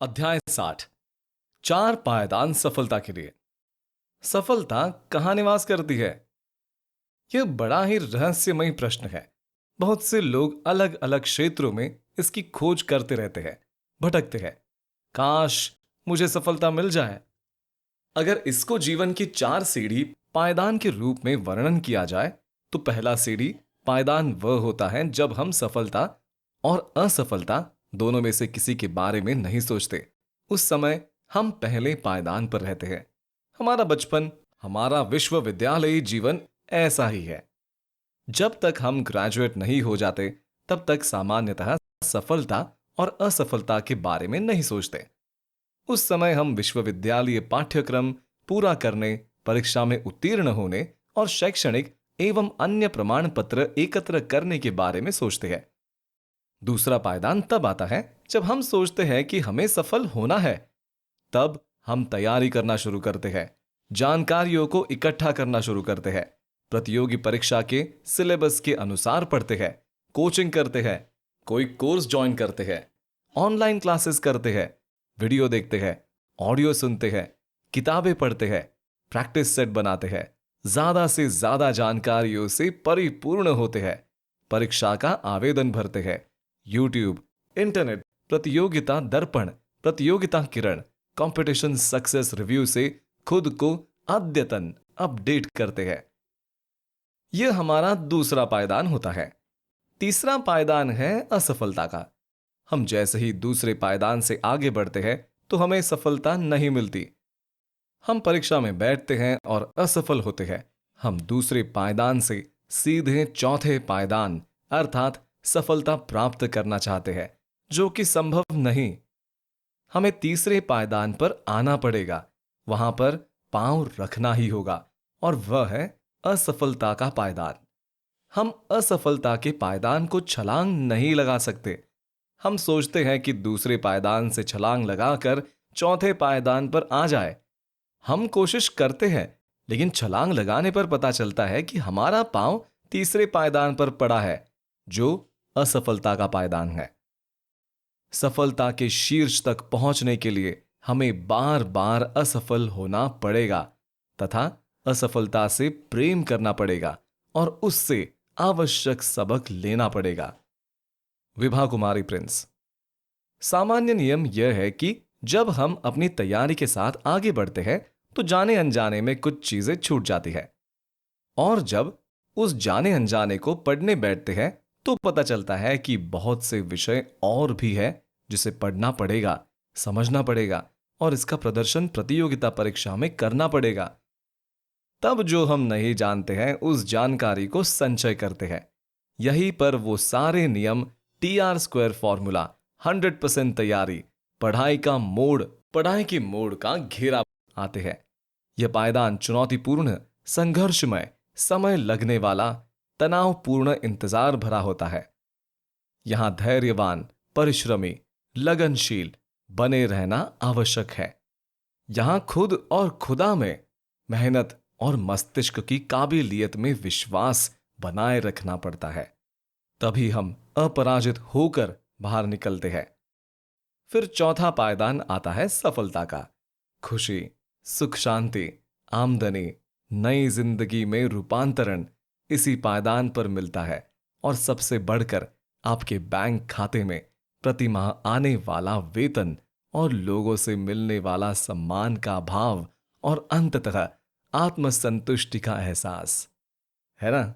अध्याय 60। चार पायदान सफलता के लिए। सफलता कहाँ निवास करती है? यह बड़ा ही रहस्यमयी प्रश्न है। बहुत से लोग अलग अलग क्षेत्रों में इसकी खोज करते रहते हैं, भटकते हैं। काश मुझे सफलता मिल जाए। अगर इसको जीवन की चार सीढ़ी पायदान के रूप में वर्णन किया जाए तो पहला सीढ़ी पायदान वह होता है जब हम सफलता और असफलता दोनों में से किसी के बारे में नहीं सोचते। उस समय हम पहले पायदान पर रहते हैं। हमारा बचपन, हमारा विश्वविद्यालयी जीवन ऐसा ही है। जब तक हम ग्रेजुएट नहीं हो जाते तब तक सामान्यतः सफलता और असफलता के बारे में नहीं सोचते। उस समय हम विश्वविद्यालय पाठ्यक्रम पूरा करने, परीक्षा में उत्तीर्ण होने और शैक्षणिक एवं अन्य प्रमाण पत्र एकत्र करने के बारे में सोचते हैं। दूसरा पायदान तब आता है जब हम सोचते हैं कि हमें सफल होना है। तब हम तैयारी करना शुरू करते हैं, जानकारियों को इकट्ठा करना शुरू करते हैं, प्रतियोगी परीक्षा के सिलेबस के अनुसार पढ़ते हैं, कोचिंग करते हैं, कोई कोर्स ज्वाइन करते हैं, ऑनलाइन क्लासेस करते हैं, वीडियो देखते हैं, ऑडियो सुनते हैं, किताबें पढ़ते हैं, प्रैक्टिस सेट बनाते हैं, ज्यादा से ज्यादा जानकारियों से परिपूर्ण होते हैं, परीक्षा का आवेदन भरते हैं, यूट्यूब, इंटरनेट, प्रतियोगिता दर्पण, प्रतियोगिता किरण, कंपटीशन सक्सेस रिव्यू से खुद को अद्यतन अपडेट करते हैं। यह हमारा दूसरा पायदान होता है। तीसरा पायदान है असफलता का। हम जैसे ही दूसरे पायदान से आगे बढ़ते हैं तो हमें सफलता नहीं मिलती। हम परीक्षा में बैठते हैं और असफल होते हैं। हम दूसरे पायदान से सीधे चौथे पायदान अर्थात सफलता प्राप्त करना चाहते हैं, जो कि संभव नहीं। हमें तीसरे पायदान पर आना पड़ेगा, वहां पर पांव रखना ही होगा, और वह है असफलता का पायदान। हम असफलता के पायदान को छलांग नहीं लगा सकते। हम सोचते हैं कि दूसरे पायदान से छलांग लगाकर चौथे पायदान पर आ जाए। हम कोशिश करते हैं, लेकिन छलांग लगाने पर पता चलता है कि हमारा पांव तीसरे पायदान पर पड़ा है, जो असफलता का पायदान है। सफलता के शीर्ष तक पहुंचने के लिए हमें बार बार असफल होना पड़ेगा तथा असफलता से प्रेम करना पड़ेगा और उससे आवश्यक सबक लेना पड़ेगा। विभा कुमारी प्रिंस। सामान्य नियम यह है कि जब हम अपनी तैयारी के साथ आगे बढ़ते हैं तो जाने अनजाने में कुछ चीजें छूट जाती है, और जब उस जाने अनजाने को पढ़ने बैठते हैं तो पता चलता है कि बहुत से विषय और भी है जिसे पढ़ना पड़ेगा, समझना पड़ेगा और इसका प्रदर्शन प्रतियोगिता परीक्षा में करना पड़ेगा। तब जो हम नहीं जानते हैं उस जानकारी को संचय करते हैं। यहीं पर वो सारे नियम, TR² फॉर्मूला, 100% तैयारी, पढ़ाई के मोड़ का घेरा आते हैं। यह पायदान चुनौतीपूर्ण, संघर्षमय, समय लगने वाला, तनावपूर्ण इंतजार भरा होता है। यहां धैर्यवान, परिश्रमी, लगनशील बने रहना आवश्यक है। यहां खुद और खुदा में मेहनत और मस्तिष्क की काबिलियत में विश्वास बनाए रखना पड़ता है। तभी हम अपराजित होकर बाहर निकलते हैं। फिर चौथा पायदान आता है सफलता का। खुशी, सुख शांति, आमदनी, नई जिंदगी में रूपांतरण इसी पायदान पर मिलता है, और सबसे बढ़कर आपके बैंक खाते में प्रति माह आने वाला वेतन और लोगों से मिलने वाला सम्मान का भाव और अंततः आत्मसंतुष्टि का एहसास, है ना?